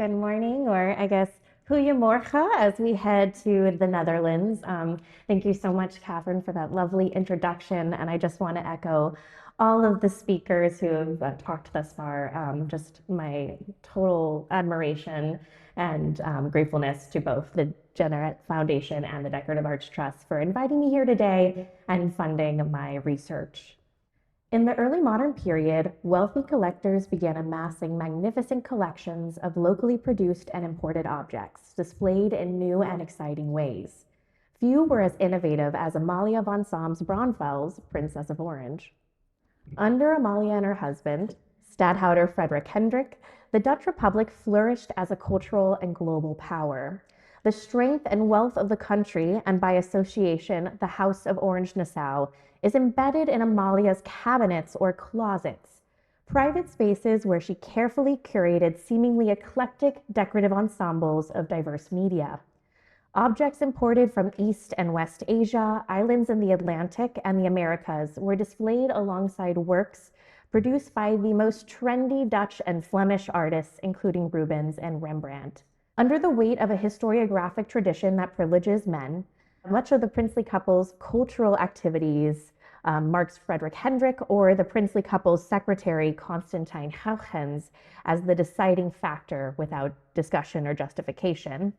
Good morning, or I guess goedemorgen as we head to the Netherlands. Thank you so much, Catherine, for that lovely introduction. And I just want to echo all of the speakers who have talked thus far. Just my total admiration and gratefulness to both the Generate Foundation and the Decorative Arts Trust for inviting me here today and funding my research. In the early modern period, wealthy collectors began amassing magnificent collections of locally produced and imported objects, displayed in new and exciting ways. Few were as innovative as Amalia van Solms-Braunfels, Princess of Orange. Under Amalia and her husband, Stadhouder Frederick Hendrik, the Dutch Republic flourished as a cultural and global power. The strength and wealth of the country, and by association, the House of Orange-Nassau, is embedded in Amalia's cabinets or closets, private spaces where she carefully curated seemingly eclectic decorative ensembles of diverse media. Objects imported from East and West Asia, islands in the Atlantic, and the Americas were displayed alongside works produced by the most trendy Dutch and Flemish artists, including Rubens and Rembrandt. Under the weight of a historiographic tradition that privileges men, much of the princely couple's cultural activities marks Frederick Hendrik or the princely couple's secretary, Constantine Huygens, as the deciding factor without discussion or justification.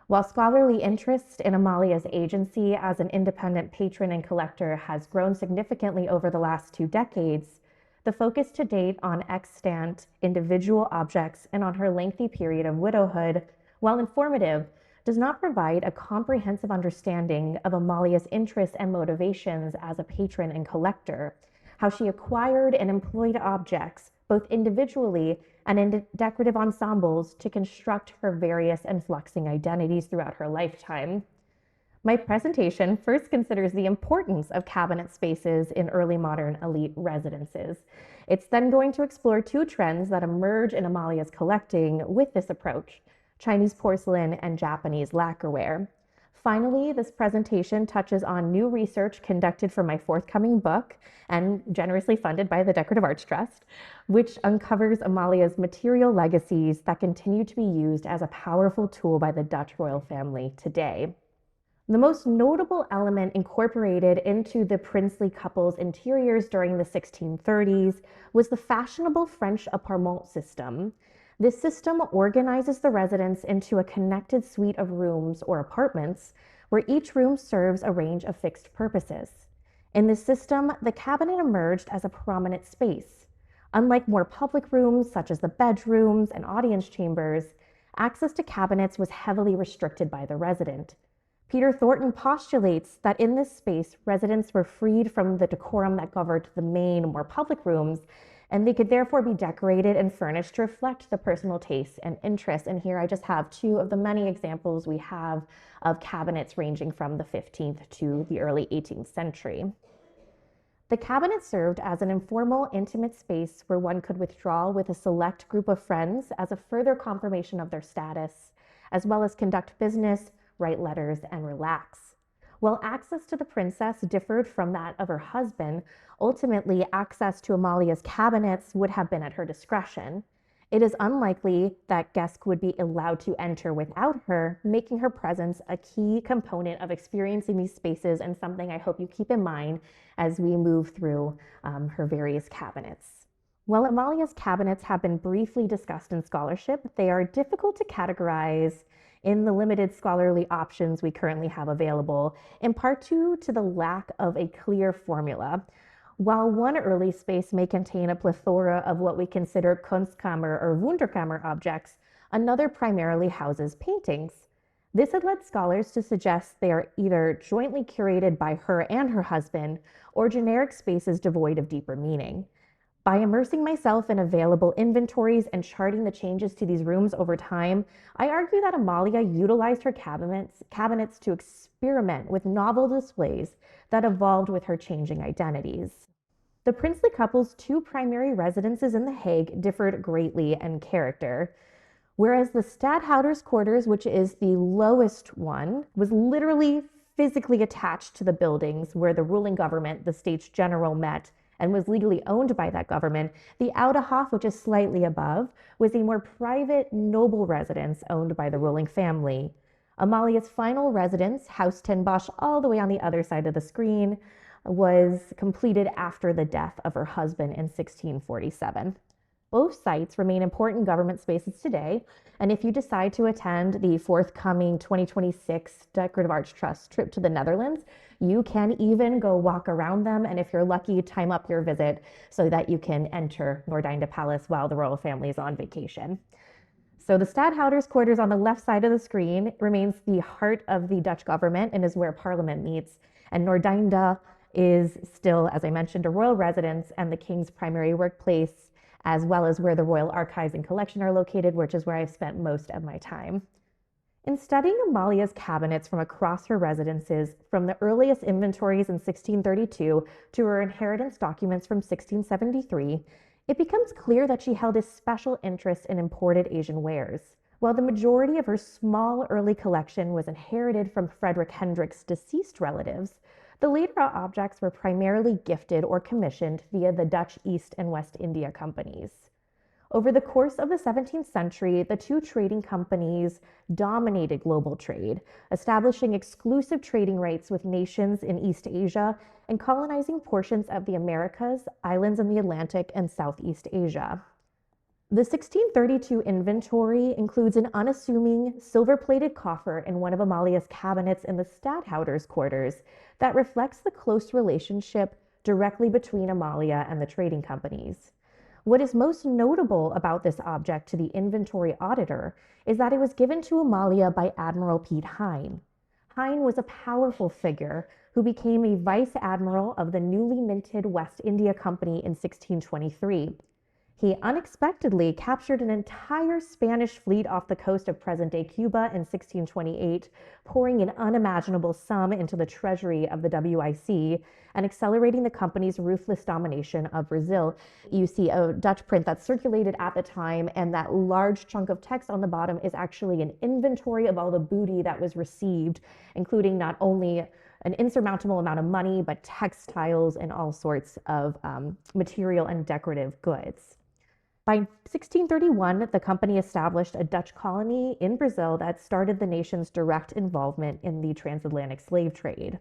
While scholarly interest in Amalia's agency as an independent patron and collector has grown significantly over the last 2 decades, the focus to date on extant individual objects and on her lengthy period of widowhood, while informative, does not provide a comprehensive understanding of Amalia's interests and motivations as a patron and collector, how she acquired and employed objects, both individually and in decorative ensembles, to construct her various and fluxing identities throughout her lifetime. My presentation first considers the importance of cabinet spaces in early modern elite residences. It's then going to explore 2 trends that emerge in Amalia's collecting with this approach: Chinese porcelain and Japanese lacquerware. Finally, this presentation touches on new research conducted for my forthcoming book and generously funded by the Decorative Arts Trust, which uncovers Amalia's material legacies that continue to be used as a powerful tool by the Dutch royal family today. The most notable element incorporated into the princely couple's interiors during the 1630s was the fashionable French appartement system. This system organizes the residence into a connected suite of rooms or apartments, where each room serves a range of fixed purposes. In this system, the cabinet emerged as a prominent space. Unlike more public rooms, such as the bedrooms and audience chambers, access to cabinets was heavily restricted by the resident. Peter Thornton postulates that in this space, residents were freed from the decorum that governed the main, more public rooms, and they could therefore be decorated and furnished to reflect the personal tastes and interests. And here I just have 2 of the many examples we have of cabinets ranging from the 15th to the early 18th century. The cabinet served as an informal, intimate space where one could withdraw with a select group of friends as a further confirmation of their status, as well as conduct business, write letters, and relax. While access to the princess differed from that of her husband, ultimately access to Amalia's cabinets would have been at her discretion. It is unlikely that guests would be allowed to enter without her, making her presence a key component of experiencing these spaces, and something I hope you keep in mind as we move through her various cabinets. While Amalia's cabinets have been briefly discussed in scholarship, they are difficult to categorize in the limited scholarly options we currently have available, in part due to the lack of a clear formula. While one early space may contain a plethora of what we consider Kunstkammer or Wunderkammer objects, another primarily houses paintings. This had led scholars to suggest they are either jointly curated by her and her husband, or generic spaces devoid of deeper meaning. By immersing myself in available inventories and charting the changes to these rooms over time, I argue that Amalia utilized her cabinets to experiment with novel displays that evolved with her changing identities. The princely couple's 2 primary residences in The Hague differed greatly in character. Whereas the Stadhouder's quarters, which is the lowest one, was literally physically attached to the buildings where the ruling government, the States General, met and was legally owned by that government, the Oude Hof, which is slightly above, was a more private, noble residence owned by the ruling family. Amalia's final residence, Haus ten Bosch, all the way on the other side of the screen, was completed after the death of her husband in 1647. Both sites remain important government spaces today, and if you decide to attend the forthcoming 2026 Decorative Arts Trust trip to the Netherlands, you can even go walk around them, and if you're lucky, time up your visit so that you can enter Noordeinde Palace while the royal family is on vacation. So the stadhouder's quarters on the left side of the screen remains the heart of the Dutch government and is where Parliament meets, and Noordeinde is still, as I mentioned, a royal residence and the king's primary workplace, as well as where the royal archives and collection are located, which is where I've spent most of my time. In studying Amalia's cabinets from across her residences, from the earliest inventories in 1632 to her inheritance documents from 1673, it becomes clear that she held a special interest in imported Asian wares. While the majority of her small early collection was inherited from Frederick Hendrick's deceased relatives, the later objects were primarily gifted or commissioned via the Dutch East and West India companies. Over the course of the 17th century, the two trading companies dominated global trade, establishing exclusive trading rights with nations in East Asia and colonizing portions of the Americas, islands in the Atlantic, and Southeast Asia. The 1632 inventory includes an unassuming silver-plated coffer in one of Amalia's cabinets in the stadhouder's quarters that reflects the close relationship directly between Amalia and the trading companies. What is most notable about this object to the inventory auditor is that it was given to Amalia by Admiral Piet Hein. Hein was a powerful figure who became a vice admiral of the newly minted West India Company in 1623. He unexpectedly captured an entire Spanish fleet off the coast of present-day Cuba in 1628, pouring an unimaginable sum into the treasury of the WIC and accelerating the company's ruthless domination of Brazil. You see a Dutch print that's circulated at the time, and that large chunk of text on the bottom is actually an inventory of all the booty that was received, including not only an insurmountable amount of money, but textiles and all sorts of material and decorative goods. By 1631, the company established a Dutch colony in Brazil that started the nation's direct involvement in the transatlantic slave trade.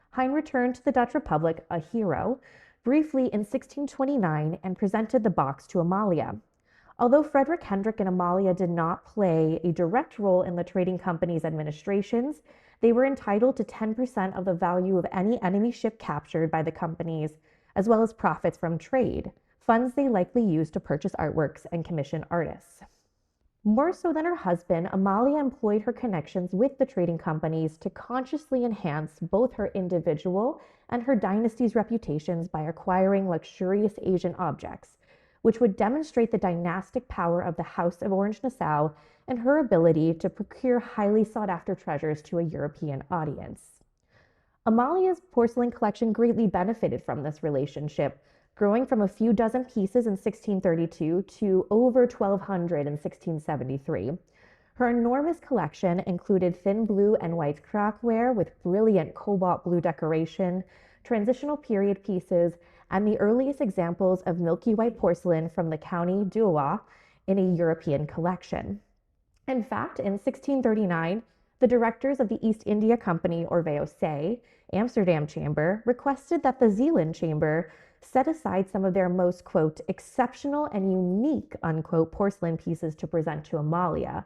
Hein returned to the Dutch Republic a hero, briefly in 1629, and presented the box to Amalia. Although Frederick Hendrick and Amalia did not play a direct role in the trading company's administrations, they were entitled to 10% of the value of any enemy ship captured by the companies, as well as profits from trade, funds they likely used to purchase artworks and commission artists. More so than her husband, Amalia employed her connections with the trading companies to consciously enhance both her individual and her dynasty's reputations by acquiring luxurious Asian objects, which would demonstrate the dynastic power of the House of Orange-Nassau and her ability to procure highly sought-after treasures to a European audience. Amalia's porcelain collection greatly benefited from this relationship, growing from a few dozen pieces in 1632 to over 1,200 in 1673. Her enormous collection included thin blue and white crockware with brilliant cobalt blue decoration, transitional period pieces, and the earliest examples of milky white porcelain from the County d'Oie in a European collection. In fact, in 1639, the directors of the East India Company, or VOC, Amsterdam Chamber, requested that the Zeeland Chamber set aside some of their most, quote, exceptional and unique, unquote, porcelain pieces to present to Amalia,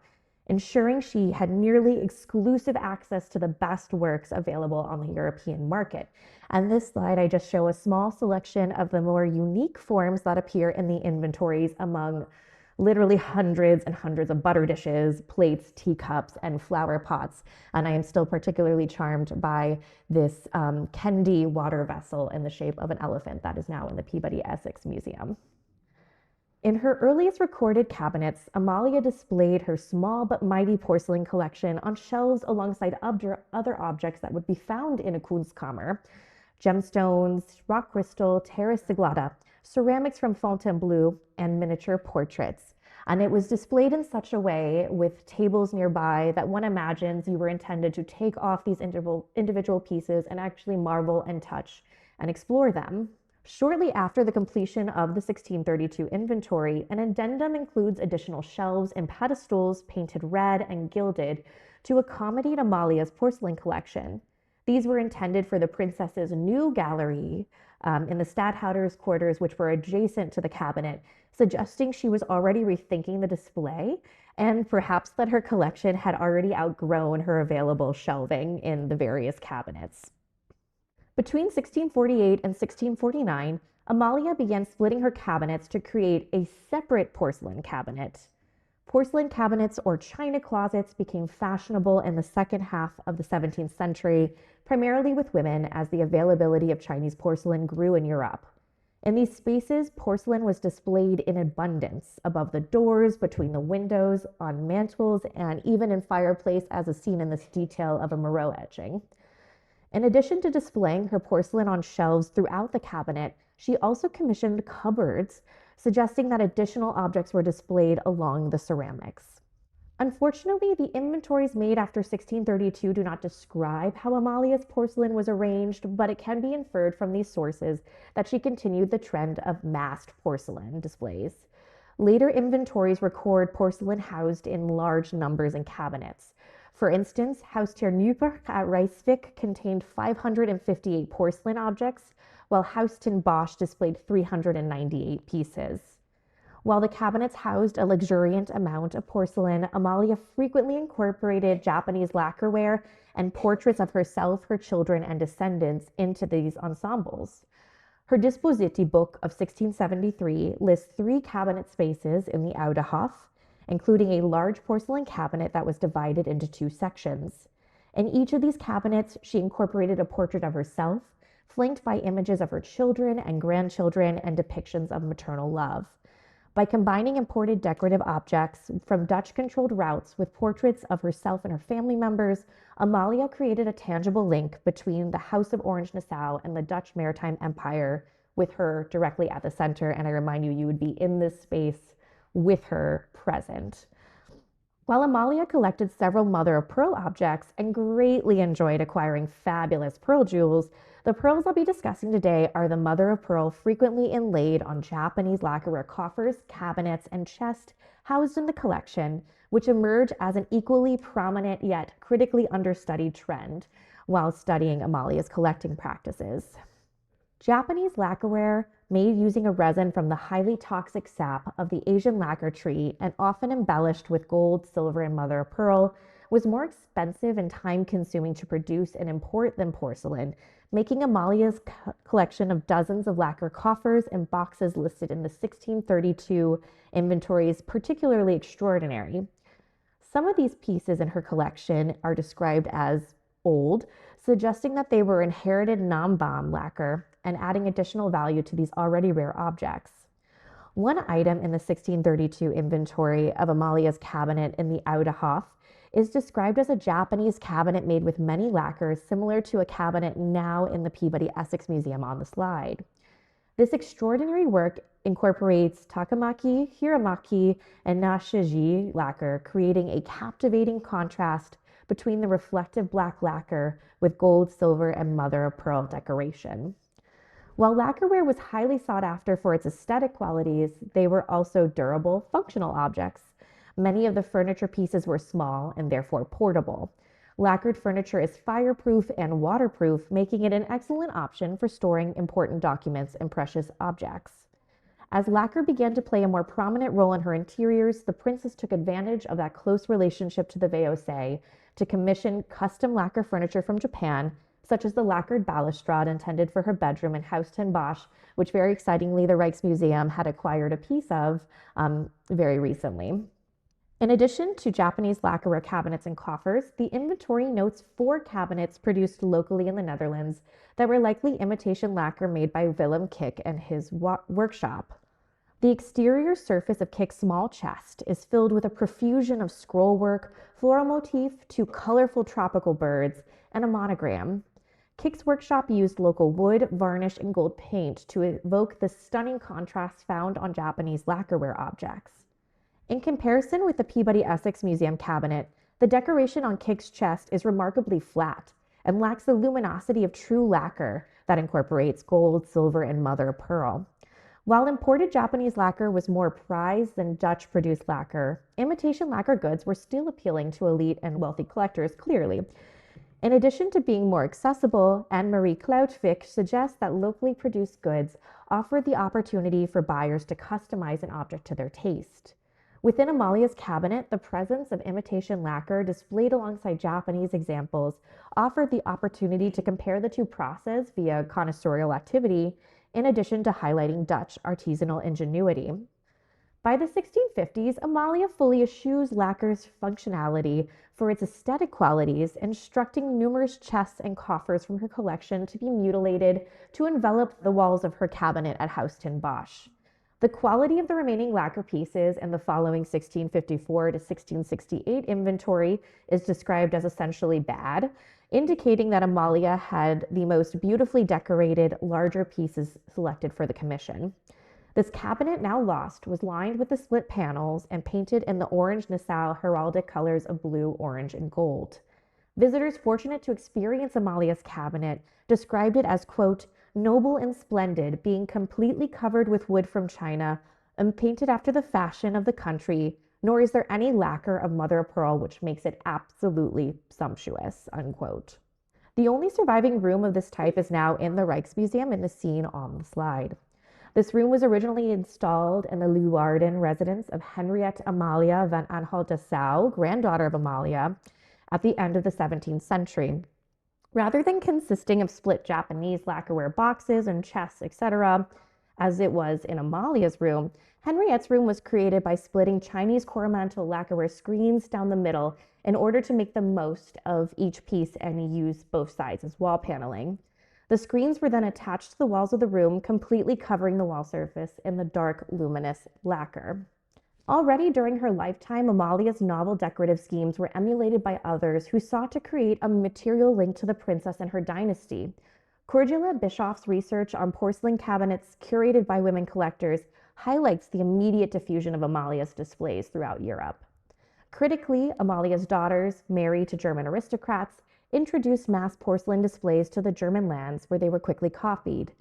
ensuring she had nearly exclusive access to the best works available on the European market. And this slide, I just show a small selection of the more unique forms that appear in the inventories among literally hundreds and hundreds of butter dishes, plates, teacups, and flower pots. And I am still particularly charmed by this Kendi water vessel in the shape of an elephant that is now in the Peabody Essex Museum. In her earliest recorded cabinets, Amalia displayed her small but mighty porcelain collection on shelves alongside other objects that would be found in a Kunstkammer: gemstones, rock crystal, terra siglata, ceramics from Fontainebleau, and miniature portraits. And it was displayed in such a way, with tables nearby, that one imagines you were intended to take off these individual pieces and actually marvel and touch and explore them. Shortly after the completion of the 1632 inventory, an addendum includes additional shelves and pedestals painted red and gilded to accommodate Amalia's porcelain collection. These were intended for the princess's new gallery in the stadtholder's quarters, which were adjacent to the cabinet, suggesting she was already rethinking the display and perhaps that her collection had already outgrown her available shelving in the various cabinets. Between 1648 and 1649, Amalia began splitting her cabinets to create a separate porcelain cabinet. Porcelain cabinets or china closets became fashionable in the second half of the 17th century, primarily with women as the availability of Chinese porcelain grew in Europe. In these spaces, porcelain was displayed in abundance above the doors, between the windows, on mantels, and even in fireplace, as is seen in this detail of a Moreau etching. In addition to displaying her porcelain on shelves throughout the cabinet, she also commissioned cupboards, suggesting that additional objects were displayed along the ceramics. Unfortunately, the inventories made after 1632 do not describe how Amalia's porcelain was arranged, but it can be inferred from these sources that she continued the trend of massed porcelain displays. Later inventories record porcelain housed in large numbers in cabinets. For instance, Haus ter Nieuwburg at Rijswijk contained 558 porcelain objects, while Haus ten Bosch displayed 398 pieces. While the cabinets housed a luxuriant amount of porcelain, Amalia frequently incorporated Japanese lacquerware and portraits of herself, her children, and descendants into these ensembles. Her Dispositieboek of 1673 lists 3 cabinet spaces in the Oude Hof, including a large porcelain cabinet that was divided into 2 sections. In each of these cabinets, she incorporated a portrait of herself, flanked by images of her children and grandchildren and depictions of maternal love. By combining imported decorative objects from Dutch-controlled routes with portraits of herself and her family members, Amalia created a tangible link between the House of Orange-Nassau and the Dutch Maritime Empire, with her directly at the center. And I remind you, you would be in this space with her present. While Amalia collected several mother-of-pearl objects and greatly enjoyed acquiring fabulous pearl jewels, the pearls I'll be discussing today are the mother-of-pearl frequently inlaid on Japanese lacquerware coffers, cabinets, and chests housed in the collection, which emerge as an equally prominent yet critically understudied trend while studying Amalia's collecting practices. Japanese lacquerware, made using a resin from the highly toxic sap of the Asian lacquer tree and often embellished with gold, silver, and mother of pearl, was more expensive and time-consuming to produce and import than porcelain, making Amalia's collection of dozens of lacquer coffers and boxes listed in the 1632 inventories particularly extraordinary. Some of these pieces in her collection are described as old, suggesting that they were inherited Namban lacquer and adding additional value to these already rare objects. One item in the 1632 inventory of Amalia's cabinet in the Oude Hof is described as a Japanese cabinet made with many lacquers, similar to a cabinet now in the Peabody Essex Museum on the slide. This extraordinary work incorporates takamaki, hiramaki, and nashiji lacquer, creating a captivating contrast between the reflective black lacquer with gold, silver, and mother of pearl decoration. While lacquerware was highly sought after for its aesthetic qualities, they were also durable, functional objects. Many of the furniture pieces were small and therefore portable. Lacquered furniture is fireproof and waterproof, making it an excellent option for storing important documents and precious objects. As lacquer began to play a more prominent role in her interiors, the princess took advantage of that close relationship to the VOC to commission custom lacquer furniture from Japan, such as the lacquered balustrade intended for her bedroom in Haus ten Bosch, which very excitingly the Rijksmuseum had acquired a piece of very recently. In addition to Japanese lacquerware cabinets and coffers, the inventory notes 4 cabinets produced locally in the Netherlands that were likely imitation lacquer made by Willem Kik and his workshop. The exterior surface of Kik's small chest is filled with a profusion of scrollwork, floral motif to colorful tropical birds, and a monogram. Kik's workshop used local wood, varnish, and gold paint to evoke the stunning contrast found on Japanese lacquerware objects. In comparison with the Peabody Essex Museum cabinet, the decoration on Kik's chest is remarkably flat and lacks the luminosity of true lacquer that incorporates gold, silver, and mother of pearl. While imported Japanese lacquer was more prized than Dutch-produced lacquer, imitation lacquer goods were still appealing to elite and wealthy collectors, clearly. In addition to being more accessible, Anne-Marie Klautvik suggests that locally produced goods offered the opportunity for buyers to customize an object to their taste. Within Amalia's cabinet, the presence of imitation lacquer displayed alongside Japanese examples offered the opportunity to compare the two processes via connoisseurial activity, in addition to highlighting Dutch artisanal ingenuity. By the 1650s, Amalia fully eschews lacquer's functionality for its aesthetic qualities, instructing numerous chests and coffers from her collection to be mutilated to envelop the walls of her cabinet at Haus ten Bosch. The quality of the remaining lacquer pieces in the following 1654 to 1668 inventory is described as essentially bad, indicating that Amalia had the most beautifully decorated, larger pieces selected for the commission. This cabinet, now lost, was lined with the split panels and painted in the orange Nassau heraldic colors of blue, orange, and gold. Visitors fortunate to experience Amalia's cabinet described it as, quote, noble and splendid, being completely covered with wood from China and painted after the fashion of the country, nor is there any lacquer of mother of pearl which makes it absolutely sumptuous, unquote. The only surviving room of this type is now in the Rijksmuseum in the scene on the slide. This room was originally installed in the Leeuwarden residence of Henriette Amalia van Anhalt-Dessau, granddaughter of Amalia, at the end of the 17th century. Rather than consisting of split Japanese lacquerware boxes and chests, etc., as it was in Amalia's room, Henriette's room was created by splitting Chinese Coromantel lacquerware screens down the middle in order to make the most of each piece and use both sides as wall paneling. The screens were then attached to the walls of the room, completely covering the wall surface in the dark, luminous lacquer. Already during her lifetime, Amalia's novel decorative schemes were emulated by others who sought to create a material link to the princess and her dynasty. Cordula Bischoff's research on porcelain cabinets curated by women collectors highlights the immediate diffusion of Amalia's displays throughout Europe. Critically, Amalia's daughters, married to German aristocrats, introduced mass porcelain displays to the German lands where they were quickly copied.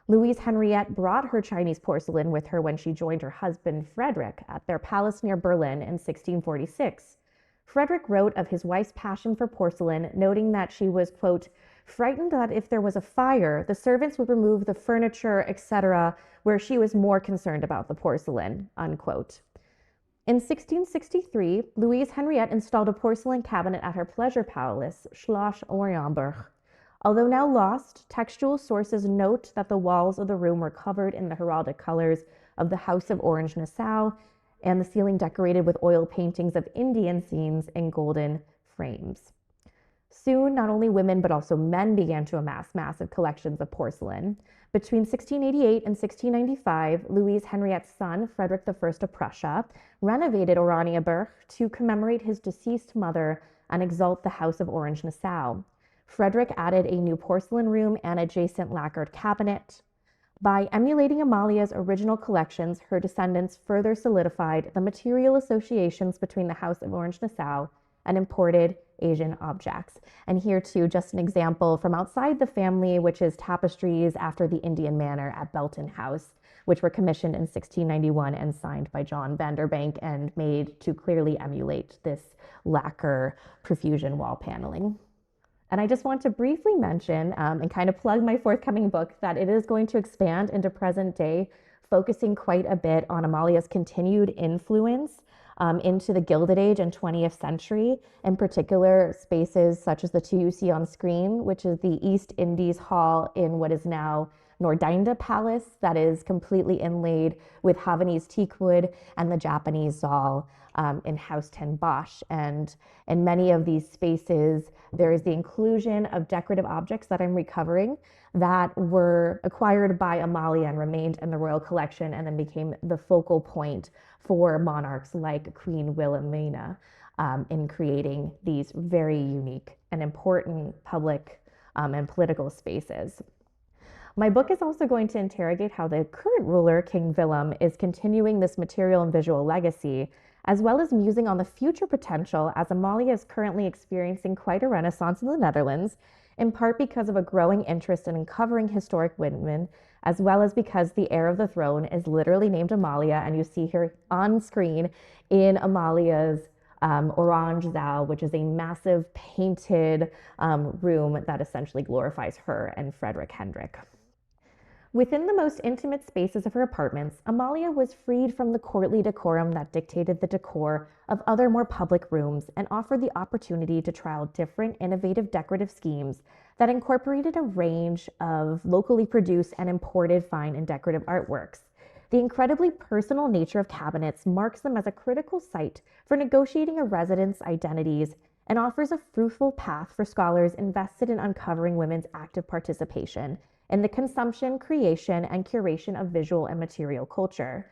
Louise Henriette brought her Chinese porcelain with her when she joined her husband Frederick at their palace near Berlin in 1646. Frederick wrote of his wife's passion for porcelain, noting that she was, quote, frightened that if there was a fire, the servants would remove the furniture, etc., where she was more concerned about the porcelain, unquote. In 1663, Louise Henriette installed a porcelain cabinet at her pleasure palace, Schloss Oranienburg. Although now lost, textual sources note that the walls of the room were covered in the heraldic colors of the House of Orange-Nassau and the ceiling decorated with oil paintings of Indian scenes in golden frames. Soon, not only women but also men began to amass massive collections of porcelain. Between 1688 and 1695, Louise Henriette's son, Frederick I of Prussia, renovated Oranienburg to commemorate his deceased mother and exalt the House of Orange-Nassau. Frederick added a new porcelain room and adjacent lacquered cabinet. By emulating Amalia's original collections, her descendants further solidified the material associations between the House of Orange-Nassau and imported Asian objects. And here too, just an example from outside the family, which is tapestries after the Indian manner at Belton House, which were commissioned in 1691 and signed by John Vanderbank and made to clearly emulate this lacquer profusion wall paneling. And I just want to briefly mention and kind of plug my forthcoming book that it is going to expand into present day, focusing quite a bit on Amalia's continued influence into the Gilded Age and 20th century, in particular spaces such as the two you see on screen, which is the East Indies Hall in what is now Noordeinde Palace, that is completely inlaid with Havanese teakwood, and the Japanese Zal in Haus ten Bosch. And in many of these spaces, there is the inclusion of decorative objects that I'm recovering that were acquired by Amalia and remained in the royal collection and then became the focal point for monarchs like Queen Wilhelmina in creating these very unique and important public and political spaces. My book is also going to interrogate how the current ruler, King Willem, is continuing this material and visual legacy, as well as musing on the future potential as Amalia is currently experiencing quite a renaissance in the Netherlands in part because of a growing interest in uncovering historic women, as well as because the heir of the throne is literally named Amalia, and you see her on screen in Amalia's Orange Zal, which is a massive painted room that essentially glorifies her and Frederick Hendrik. Within the most intimate spaces of her apartments, Amalia was freed from the courtly decorum that dictated the decor of other more public rooms and offered the opportunity to trial different innovative decorative schemes that incorporated a range of locally produced and imported fine and decorative artworks. The incredibly personal nature of cabinets marks them as a critical site for negotiating a resident's identities and offers a fruitful path for scholars invested in uncovering women's active participation in the consumption, creation, and curation of visual and material culture.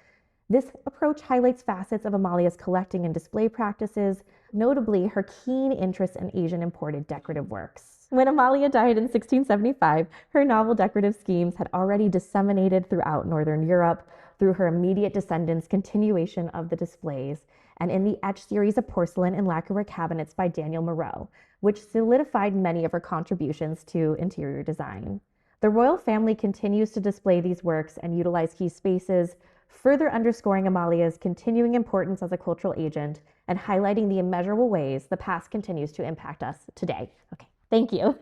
This approach highlights facets of Amalia's collecting and display practices, notably her keen interest in Asian imported decorative works. When Amalia died in 1675, her novel decorative schemes had already disseminated throughout Northern Europe through her immediate descendants' continuation of the displays, and in the etched series of porcelain and lacquerware cabinets by Daniel Moreau, which solidified many of her contributions to interior design. The royal family continues to display these works and utilize key spaces, further underscoring Amalia's continuing importance as a cultural agent and highlighting the immeasurable ways the past continues to impact us today. Okay, thank you.